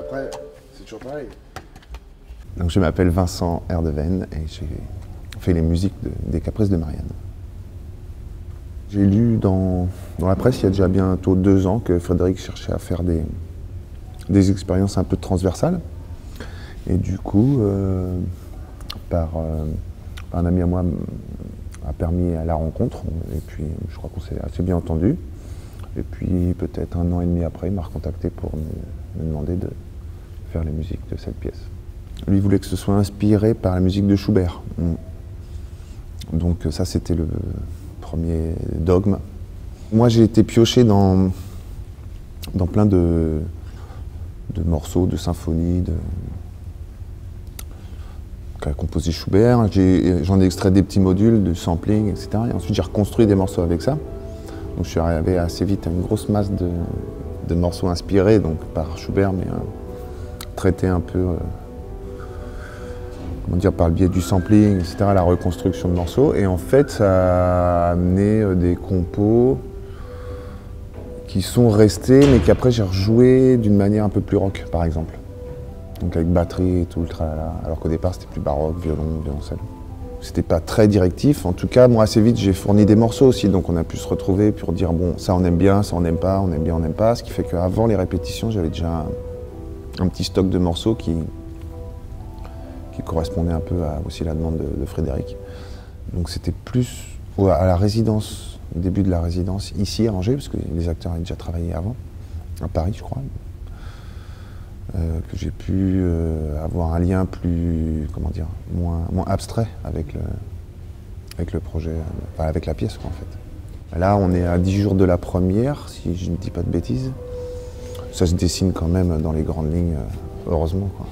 après, c'est toujours pareil. Donc je m'appelle Vincent Erdeven et j'ai fait les musiques des Caprices de Marianne. J'ai lu dans la presse il y a déjà bientôt 2 ans que Frédéric cherchait à faire des expériences un peu transversales. Et du coup, par un ami à moi a permis à la rencontre. Et puis je crois qu'on s'est assez bien entendu. Et puis peut-être 1 an et demi après, il m'a recontacté pour me demander de faire les musiques de cette pièce. Lui voulait que ce soit inspiré par la musique de Schubert. Donc ça, c'était le premier dogme. Moi, j'ai été pioché dans plein de morceaux, de symphonies, qu'a composé Schubert. J'en ai extrait des petits modules de sampling, etc. Et ensuite, j'ai reconstruit des morceaux avec ça. Donc je suis arrivé assez vite à une grosse masse de morceaux inspirés donc, par Schubert, mais traités un peu comment dire, par le biais du sampling, etc., la reconstruction de morceaux. Et en fait, ça a amené des compos qui sont restés, mais qu'après j'ai rejoué d'une manière un peu plus rock, par exemple. Donc avec batterie et tout le tralala, alors qu'au départ c'était plus baroque, violon, violoncelle. C'était pas très directif. En tout cas, moi assez vite j'ai fourni des morceaux aussi, donc on a pu se retrouver pour dire bon, ça on aime bien, ça on n'aime pas, on aime bien, on n'aime pas. Ce qui fait qu'avant les répétitions, j'avais déjà un petit stock de morceaux qui correspondait un peu à aussi la demande de Frédéric. Donc c'était plus à la résidence, au début de la résidence, ici à Angers, parce que les acteurs avaient déjà travaillé avant, à Paris je crois, que j'ai pu avoir un lien plus, comment dire, moins abstrait avec le projet, enfin avec la pièce quoi, en fait. Là on est à 10 jours de la première, si je ne dis pas de bêtises. Ça se dessine quand même dans les grandes lignes, heureusement quoi.